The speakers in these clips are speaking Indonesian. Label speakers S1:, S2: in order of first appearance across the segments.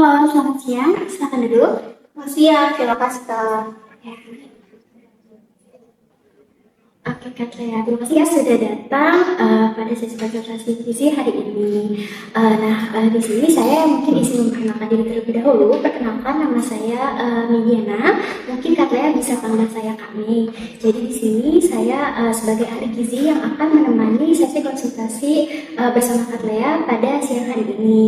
S1: Halo, selamat siang. Silakan duduk.
S2: Selamat siang, terima kasih Kak.
S1: Ya. Oke, Kak Lea, terima kasih ya sudah datang pada sesi konsultasi gizi hari ini. Di sini saya mungkin izin memperkenalkan diri terlebih dahulu. Perkenalkan, nama saya Mediana. Mungkin Kak Lea bisa panggil saya Kami. Jadi di sini saya sebagai ahli gizi yang akan menemani sesi konsultasi bersama Kak Lea pada siang hari ini.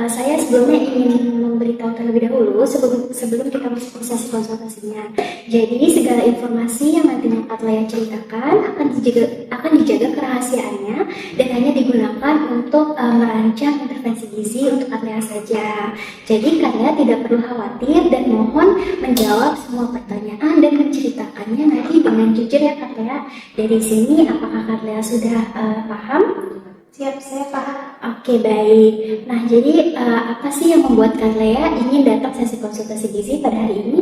S1: Saya sebelumnya ingin memberitahu terlebih dahulu sebelum kita masuk ke sesi konsultasinya. Jadi segala informasi yang nantinya Kak Lea ceritakan akan dijaga kerahasiaannya dan hanya digunakan untuk merancang intervensi gizi untuk Kak Lea saja. Jadi Kak Lea tidak perlu khawatir dan mohon menjawab semua pertanyaan dan menceritakannya nanti dengan jujur ya Kak Lea. Dari sini apakah Kak Lea sudah paham?
S2: Siap, saya paham.
S1: Oke, baik. Nah, jadi apa sih yang membuat Kak Lea ingin datang sesi konsultasi gizi pada hari ini?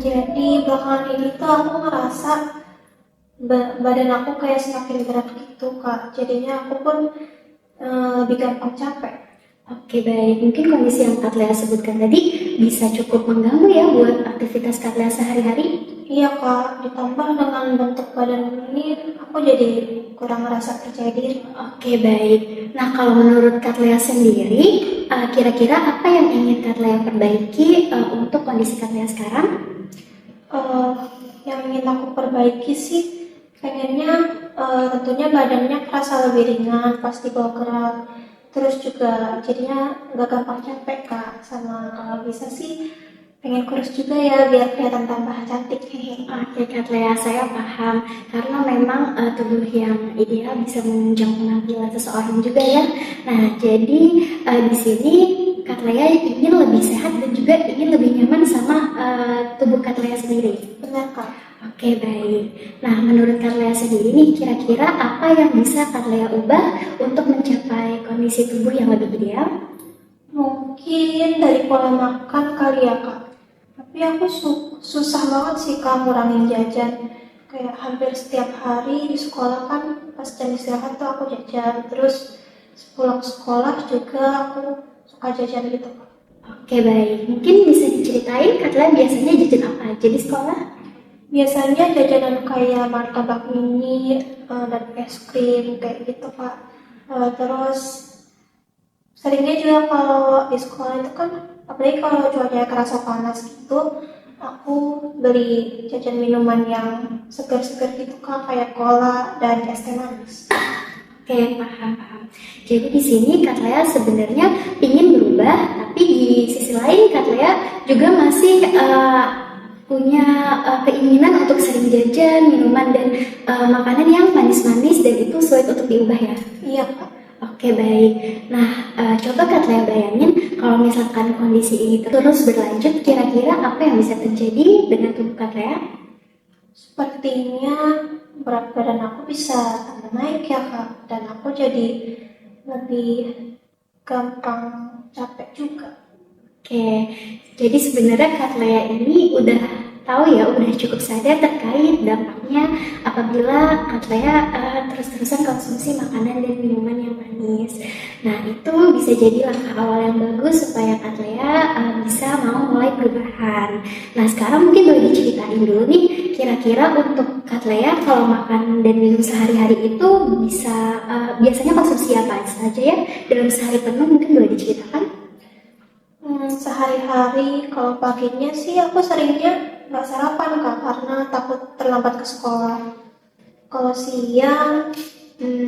S2: Jadi belakangan ini tuh aku ngerasa badan aku kayak semakin berat gitu Kak. Jadinya aku pun lebih gampang capek.
S1: Oke, baik. Mungkin kondisi yang Kak Lea sebutkan tadi bisa cukup mengganggu ya buat aktivitas Kak Lea sehari-hari?
S2: Iya Kak, ditambah dengan bentuk badan ini aku jadi kurang ngerasa percaya diri.
S1: Oke, baik. Nah, kalau menurut Kak Lea sendiri, kira-kira apa yang ingin Kak Lea perbaiki untuk kondisi Kak Lea sekarang?
S2: Yang ingin aku perbaiki sih pengennya tentunya badannya kerasa lebih ringan pas dibawa gerak. Terus juga jadinya nggak gampang capek Kak. Sama kalau bisa sih pengen kurus juga ya biar kelihatan tambah cantik.
S1: Oke, Kak Lea, saya paham. Karena memang tubuh yang ideal bisa menunjang penampilan seseorang juga ya. Nah, jadi di sini Kak Lea ingin lebih sehat dan juga ingin lebih nyaman sama tubuh Kak Lea sendiri.
S2: Benar Kak.
S1: Oke, baik. Nah, menurut Kak Lea sendiri nih, kira-kira apa yang bisa Kak Lea ubah untuk mencapai kondisi tubuh yang lebih ideal?
S2: Mungkin dari pola makan kali ya Kak. Tapi aku susah banget sih Kak ngurangin jajan. Kayak hampir setiap hari di sekolah kan pas jam istirahat tuh aku jajan. Terus pulang sekolah juga aku suka jajan gitu Kak.
S1: Oke, baik. Mungkin bisa diceritain Kak Lea biasanya jajan apa aja di sekolah?
S2: Biasanya jajanan kayak martabak mini dan es krim kayak gitu Kak. Terus seringnya juga kalau di sekolah itu kan, apalagi kalau cuacanya kerasa panas gitu, aku beli jajan minuman yang segar-segar gitu Kak, kayak cola dan es teh manis.
S1: Oke, paham. Jadi di sini Kak Lea sebenarnya ingin berubah, tapi di sisi lain Kak Lea juga masih punya keinginan untuk sering jajan, minuman, dan makanan yang manis-manis dan itu sulit untuk diubah ya?
S2: Iya Kak.
S1: Oke, baik. Nah, coba Kak Lea bayangin kalau misalkan kondisi ini terus berlanjut, kira-kira apa yang bisa terjadi dengan tubuh Kak Lea?
S2: Sepertinya berat badan aku bisa tambah naik ya Kak, dan aku jadi lebih gampang capek juga.
S1: Oke, jadi sebenarnya Kak Lea ini udah tahu ya, udah cukup sadar terkait dampaknya apabila Kak Lea terus-terusan konsumsi makanan dan minuman yang manis. Nah, itu bisa jadi langkah awal yang bagus supaya Kak Lea bisa mau mulai perubahan. Nah, sekarang mungkin boleh diceritain dulu nih, kira-kira untuk Kak Lea kalau makan dan minum sehari-hari itu bisa biasanya konsumsi apa saja ya? Dalam sehari penuh mungkin boleh diceritakan?
S2: Sehari-hari kalau paginya sih aku seringnya nggak sarapan Kak karena takut terlambat ke sekolah. Kalau siang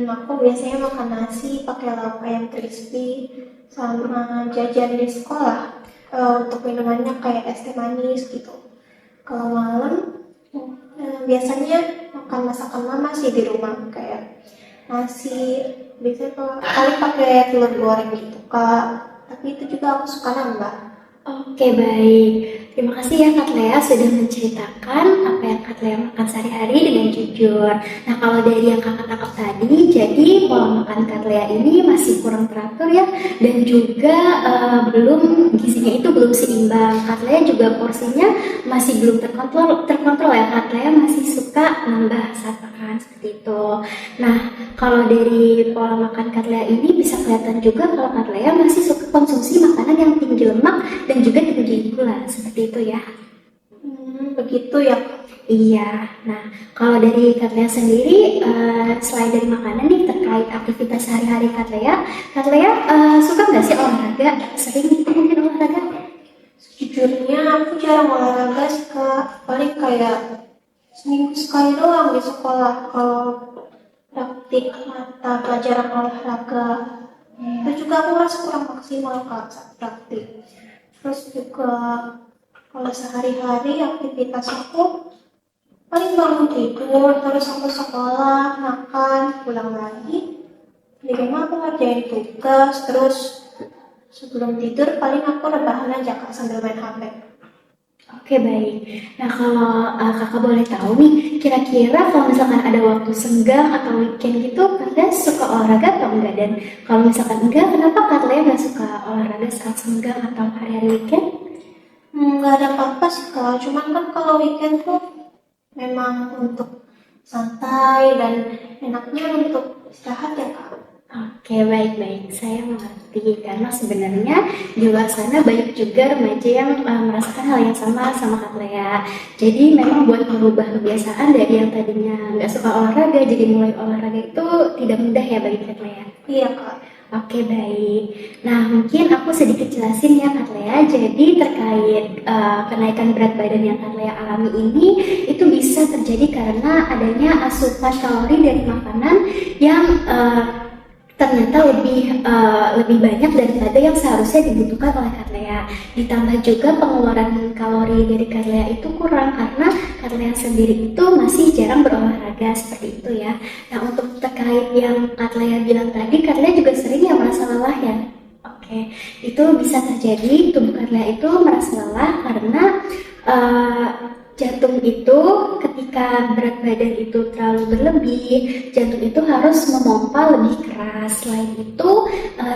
S2: aku biasanya makan nasi pakai lauk ayam crispy sama jajan di sekolah. Untuk minumannya kayak es teh manis gitu. Kalau malam biasanya makan masakan mama sih di rumah kayak nasi biasanya kali pakai telur goreng gitu Kak. Tapi itu juga aku suka nambah.
S1: Oke, baik. Terima kasih ya Kak Lea sudah menceritakan apa yang Kak Lea makan sehari-hari dengan jujur. Nah kalau dari yang Kakak tangkap tadi, jadi pola makan Kak Lea ini masih kurang teratur ya, dan juga belum gizinya itu belum seimbang. Kak Lea juga porsinya masih belum terkontrol ya. Kak Lea masih suka nambah saat makan seperti itu. Nah kalau dari pola makan Kak Lea ini bisa kelihatan juga kalau Kak Lea masih suka konsumsi makanan yang tinggi lemak dan juga tinggi gula seperti itu ya.
S2: Begitu ya Kak.
S1: Iya, nah kalau dari Kak Lea sendiri, selain dari makanan nih terkait aktivitas sehari-hari Kak Lea suka nggak sih olahraga? Sering gitu mungkin olahraga?
S2: Sejujurnya aku jarang olahraga sih Kak, paling kayak seminggu sekali doang di sekolah kalau praktik mata pelajaran olahraga. Itu juga aku merasa kurang maksimal Kak saat praktik. Terus juga kalau sehari-hari aktivitas aku paling bangun tidur, terus aku sekolah, makan, pulang lagi. Di rumah aku ngerjain tugas, terus sebelum tidur paling aku rebahan aja Kak sambil main HP.
S1: Oke baik. Nah kalau kakak boleh tahu nih, kira-kira kalau misalkan ada waktu senggang atau weekend gitu, Kak Lea suka olahraga atau enggak? Dan kalau misalkan enggak, kenapa Kak Lea nggak suka olahraga saat senggang atau hari-hari weekend?
S2: Nggak ada apa-apa sih Kak, cuman kan kalau weekend tuh memang untuk santai dan enaknya untuk istirahat ya Kak.
S1: Oke, baik-baik. Saya mengerti karena sebenarnya di luar sana banyak juga remaja yang merasakan hal yang sama Kak Lea. Jadi memang buat merubah kebiasaan dari yang tadinya nggak suka olahraga jadi mulai olahraga itu tidak mudah ya bagi Kak Lea.
S2: Iya Kak.
S1: Oke, baik. Nah, mungkin aku sedikit jelasin ya Kak Lea. Jadi terkait kenaikan berat badan yang Kak Lea alami ini itu bisa terjadi karena adanya asupan kalori dari makanan yang ternyata lebih banyak daripada yang seharusnya dibutuhkan oleh Kak Lea. Ditambah juga pengeluaran kalori dari Kak Lea itu kurang karena Kak Lea sendiri itu masih jarang berolahraga seperti itu ya. Nah untuk terkait yang Kak Lea bilang tadi, Kak Lea juga sering ya merasa lelah ya. Oke, itu bisa terjadi tubuh Kak Lea itu merasa lelah karena uh, jantung itu ketika berat badan itu terlalu berlebih, jantung itu harus memompa lebih keras. Selain itu,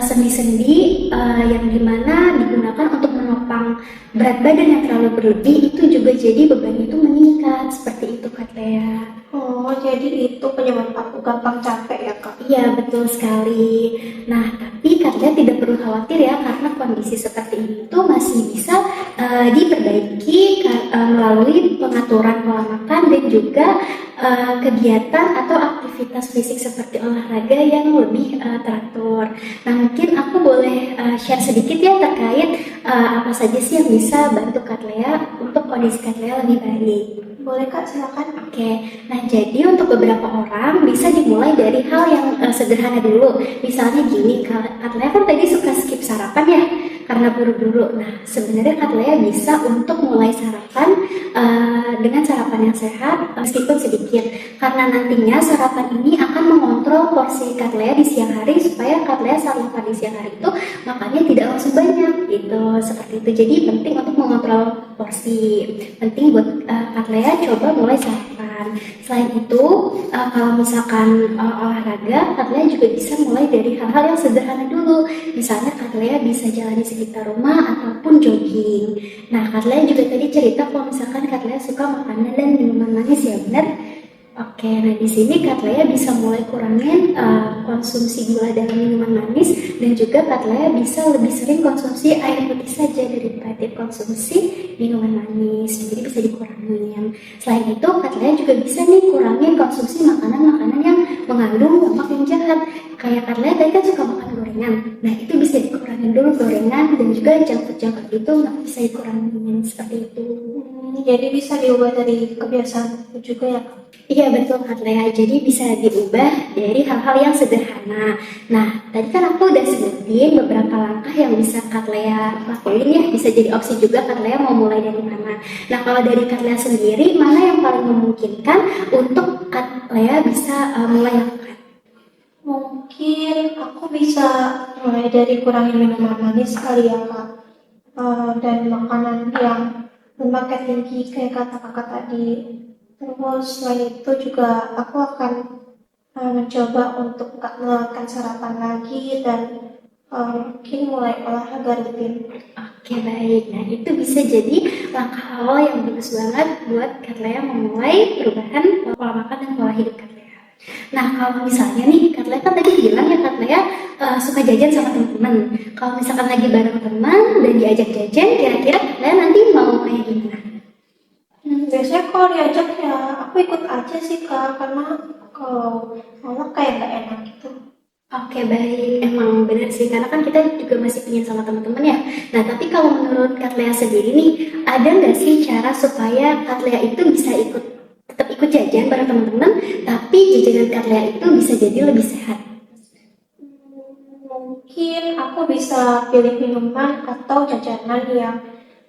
S1: sendi-sendi yang dimana digunakan untuk menopang berat badan yang terlalu berlebih itu juga jadi beban itu meningkat. Seperti itu Kak Lea.
S2: Oh, jadi itu penyebab aku gampang capek ya Kak?
S1: Iya, betul sekali. Nah, tapi Kak Lea tidak perlu khawatir ya, karena kondisi seperti ini itu masih bisa diperbaiki melalui pengaturan pola makan dan juga kegiatan atau aktivitas fisik seperti olahraga yang lebih teratur. Nah, mungkin aku boleh share sedikit ya terkait apa saja sih yang bisa bantu Kak Lea untuk kondisi Kak Lea lebih baik.
S2: Boleh Kak, silakan.
S1: Oke, nah jadi untuk beberapa orang bisa dimulai dari hal yang sederhana dulu. Misalnya gini, Kak Lea kan tadi suka skip sarapan ya, karena buru-buru. Nah, sebenarnya Kak Lea bisa untuk mulai sarapan dengan sarapan yang sehat, meskipun sedikit. Karena nantinya sarapan ini akan mengontrol porsi Kak Lea di siang hari, supaya Kak Lea saat makan di siang hari itu makannya tidak langsung banyak, gitu. Seperti itu, jadi penting untuk mengontrol porsi. Penting buat Kak Lea coba mulai sarapan. Selain itu, kalau misalkan olahraga, Kak Lea juga bisa mulai dari hal-hal yang sederhana dulu. Misalnya Kak Lea bisa jalan di sekitar rumah ataupun jogging. Nah, Kak Lea juga tadi cerita kalau misalkan Kak Lea suka makanan dan minuman manis ya, benar? Oke, nah di sini Kak Lea bisa mulai kurangin konsumsi gula dalam minuman manis, dan juga Kak Lea bisa lebih sering konsumsi air putih saja daripada konsumsi minuman manis, jadi bisa dikurangin. Selain itu, Kak Lea juga bisa nih kurangin konsumsi makanan-makanan yang mengandung lemak yang jahat. Kayak Kak Lea tadi kan suka makan gorengan, nah itu bisa dikurangin dulu gorengan, dan juga junk food itu nggak bisa dikurangin seperti itu.
S2: Jadi bisa diubah dari kebiasaan juga ya Kak?
S1: Iya betul Kak Lea, jadi bisa diubah dari hal-hal yang sederhana. Nah, tadi kan aku udah sebutin beberapa langkah yang bisa Kak Lea lakuin ya, bisa jadi opsi juga Kak Lea mau mulai dari mana. Nah, kalau dari Kak Lea sendiri, mana yang paling memungkinkan untuk Kak Lea bisa mulai lakukan?
S2: Mungkin aku bisa mulai dari kurangin minuman manis kali ya Kak, dan makanan yang lemaknya tinggi kayak kata kakak tadi. Terus selain itu juga aku akan mencoba untuk nggak melewatkan sarapan lagi dan mungkin mulai olahraga rutin.
S1: Oke, baik. Nah, itu bisa jadi langkah awal yang bagus banget buat Kak Lea memulai perubahan pola makan dan pola hidup Kak Lea. Nah, kalau misalnya nih, Kak Lea kan tadi bilang ya Kak Lea suka jajan sama teman-teman. Kalau misalkan lagi bareng teman dan diajak jajan, kira-kira Kak Lea nanti mau kayak gimana?
S2: Biasanya kalau diajak ya aku ikut aja sih Kak, karena kalau nolak kayak nggak enak gitu.
S1: Oke, baik. Emang benar sih, karena kan kita juga masih pingin sama teman-teman ya. Nah, tapi kalau menurut Kak Lea sendiri nih, ada nggak sih cara supaya Kak Lea itu bisa tetap ikut jajan bareng teman-teman, tapi jajanan Kak Lea itu bisa jadi lebih sehat?
S2: Mungkin aku bisa pilih minuman atau jajanan yang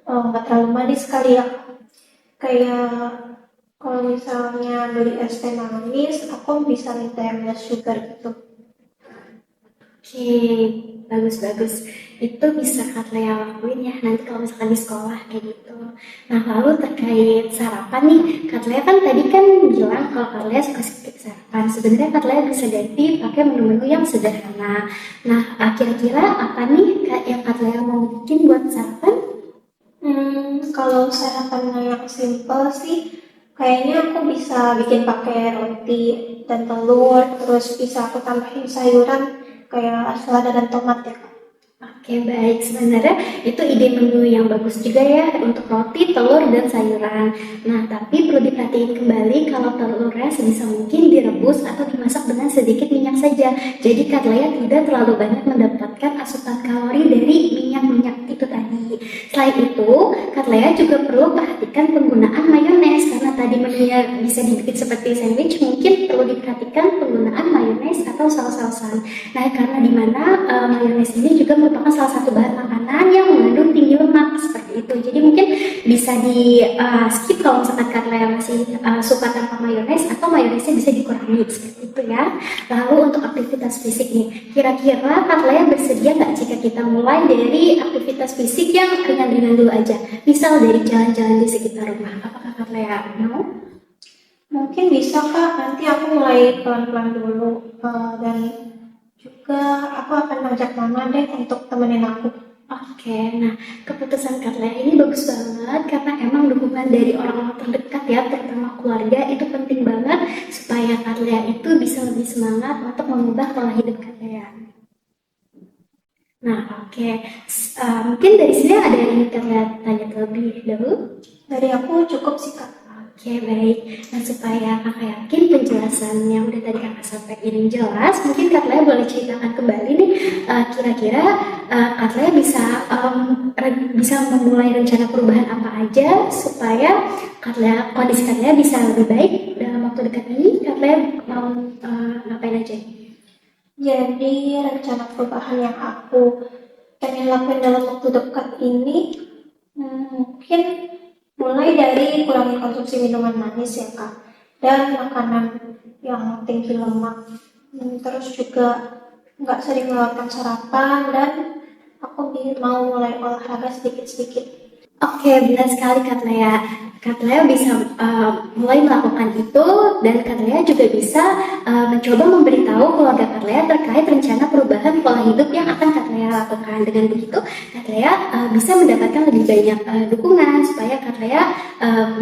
S2: nggak terlalu manis kali ya. Kayak kalau misalnya beli es teh manis, aku bisa minta yang less sugar gitu.
S1: Oke, bagus-bagus. Itu bisa Kak Lea lakuin ya nanti kalau misalkan di sekolah kayak gitu. Nah, lalu terkait sarapan nih, Kak Lea kan tadi kan bilang kalau Kak Lea suka skip sarapan. Sebenarnya Kak Lea bisa ganti pakai menu-menu yang sederhana. Nah, kira-kira apa nih yang Kak Lea mau bikin buat sarapan?
S2: Kalau sarapannya yang simple sih, kayaknya aku bisa bikin pakai roti dan telur, terus bisa aku tambahin sayuran kayak selada dan tomat ya Kak.
S1: Oke, baik. Sebenarnya itu ide menu yang bagus juga ya untuk roti, telur, dan sayuran. Nah, tapi perlu diperhatiin kembali kalau telurnya sebisa mungkin direbus atau dimasak dengan sedikit minyak saja. Jadi Kak Lea tidak terlalu banyak mendapatkan asupan kalori dari minyak-minyak itu tadi. Selain itu, Kak Lea juga perlu perhatikan penggunaan mayones karena tadi menunya bisa dibikin seperti sandwich, mungkin perlu diperhatikan penggunaan mayones atau saus-sausan. Nah, karena di mana mayones ini juga merupakan salah satu bahan makanan yang mengandung tinggi lemak seperti itu. Jadi mungkin bisa di skip kalau misalkan Kak Lea masih suka tanpa mayones, atau mayonesnya bisa dikurangi seperti itu ya. Lalu untuk aktivitas fisik nih, kira-kira Kak Lea bersedia nggak jika kita mulai dari aktivitas fisik yang ringan-ringan dulu aja? Misal dari jalan-jalan di sekitar rumah. Apakah Kak Lea mau?
S2: Mungkin bisa Kak, nanti aku mulai pelan-pelan dulu dan juga aku akan ngajak mama deh untuk temenin aku.
S1: Oke, nah keputusan Kak Lea ini bagus banget karena emang dukungan dari orang-orang terdekat ya, terutama keluarga itu penting banget supaya Kak Lea itu bisa lebih semangat untuk mengubah pola hidup Kak Lea. Nah, oke. Mungkin dari sini ada yang ingin Kak Lea tanya terlebih dahulu?
S2: Dari aku cukup sih Kak.
S1: Oke, baik. Nah, supaya Kakak yakin penjelasan yang udah tadi Kakak sampaikan jelas, mungkin Kak Lea boleh ceritakan kembali nih, kira-kira Kak Lea bisa memulai rencana perubahan apa aja supaya kondisi Kak Lea bisa lebih baik dalam waktu dekat ini. Kak Lea mau ngapain aja?
S2: Jadi rencana perubahan yang aku pengen lakuin dalam waktu dekat ini mungkin mulai dari kurangi konsumsi minuman manis ya Kak, dan makanan yang tinggi lemak. Terus juga nggak sering melakukan sarapan, dan aku mau mulai olahraga sedikit-sedikit.
S1: Oke, benar sekali Kak Lea. Kak Lea bisa mulai melakukan itu, dan Kak Lea juga bisa mencoba memberitahu keluarga Kak Lea terkait rencana perubahan pola hidup yang akan Kak Lea lakukan. Dengan begitu, Kak Lea bisa mendapatkan lebih banyak dukungan supaya Kak Lea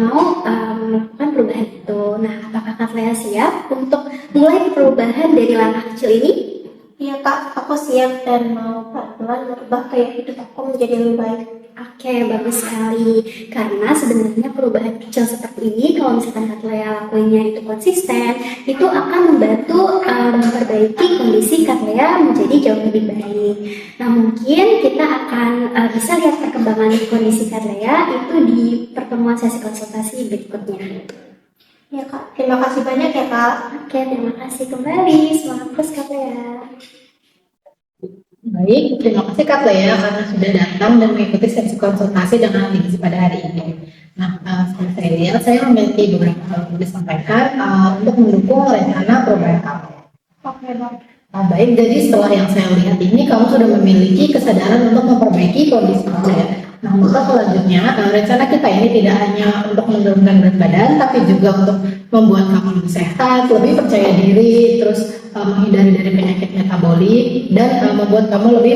S1: mau melakukan perubahan itu. Nah, apakah Kak Lea siap untuk mulai perubahan dari langkah kecil ini?
S2: Iya Kak, aku siap dan mau pelan-pelan merubah gaya hidup aku menjadi lebih baik.
S1: Oke, bagus sekali. Karena sebenarnya perubahan kecil seperti ini, kalau misalkan Kak Lea lakuinnya itu konsisten, itu akan membantu memperbaiki kondisi Kak Lea menjadi jauh lebih baik. Nah, mungkin kita akan bisa lihat perkembangan kondisi Kak Lea itu di pertemuan sesi konsultasi berikutnya.
S2: Ya Kak, terima kasih banyak ya Kak.
S1: Oke, terima kasih kembali. Semangat terus Kak Lea.
S3: Baik, terima kasih Kak Lea karena sudah datang dan mengikuti sesi konsultasi dengan Lingsi pada hari ini. Nah, seperti saya lihat, saya memiliki beberapa hal yang disampaikan untuk mendukung rencana perubahan kamu.
S2: Oke Bang.
S3: Nah, baik, jadi setelah yang saya lihat ini, kamu sudah memiliki kesadaran untuk memperbaiki kondisi kamu ya. Nah, untuk selanjutnya, rencana kita ini tidak hanya untuk menurunkan berat badan, tapi juga untuk membuat kamu lebih sehat, lebih percaya diri, terus menghindari dari penyakit metabolik, dan membuat kamu lebih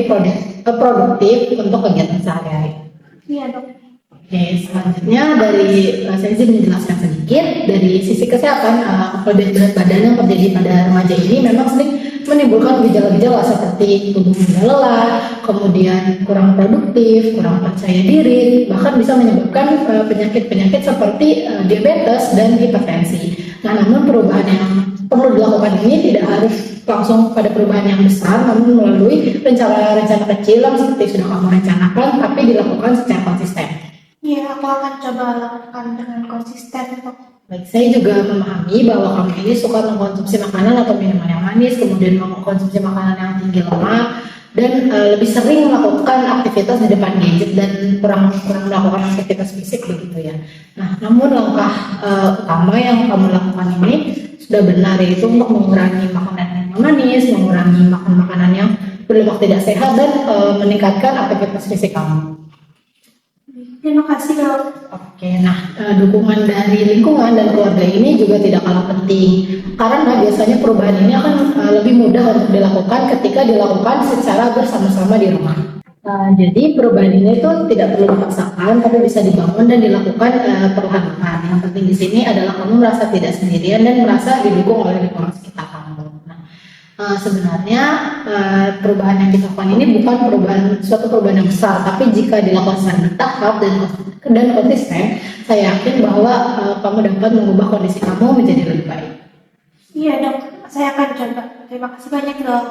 S3: produktif untuk kegiatan sehari-hari.
S2: Iya dok.
S3: Oke, selanjutnya dari saya sih menjelaskan sedikit dari sisi kesehatan, kelebihan berat badan yang terjadi pada remaja ini memang sering menimbulkan gejala-gejala seperti tubuh mudah lelah, kemudian kurang produktif, kurang percaya diri, bahkan bisa menyebabkan penyakit-penyakit seperti diabetes dan hipertensi. Nah, namun perubahan yang perlu dilakukan ini tidak harus langsung pada perubahan yang besar, namun melalui rencana-rencana kecil yang seperti sudah kamu rencanakan, tapi dilakukan secara konsisten.
S2: Iya, aku akan coba lakukan dengan konsisten dok.
S3: Baik, saya juga memahami bahwa kamu ini suka mengkonsumsi makanan atau minuman yang manis, kemudian mengkonsumsi makanan yang tinggi lemak, dan lebih sering melakukan aktivitas di depan gadget dan kurang melakukan aktivitas fisik begitu ya. Nah, namun langkah utama yang kamu lakukan ini sudah benar, yaitu untuk mengurangi makanan yang manis, mengurangi makan makanan yang berlemak tidak sehat, dan meningkatkan aktivitas fisik kamu.
S2: Terima kasih dok.
S3: Oke, nah dukungan dari lingkungan dan keluarga ini juga tidak kalah penting, karena biasanya perubahan ini akan lebih mudah untuk dilakukan ketika dilakukan secara bersama-sama di rumah. Jadi perubahan ini tuh tidak perlu dipaksakan, tapi bisa dibangun dan dilakukan perlahan-lahan. Yang penting di sini adalah kamu merasa tidak sendirian dan merasa didukung oleh lingkungan sekitar kamu. Sebenarnya perubahan yang dilakukan ini bukan suatu perubahan yang besar, tapi jika dilakukan secara bertahap dan konsisten, saya yakin bahwa kamu dapat mengubah kondisi kamu menjadi lebih baik.
S2: Iya dok, saya akan coba. Terima kasih banyak dok.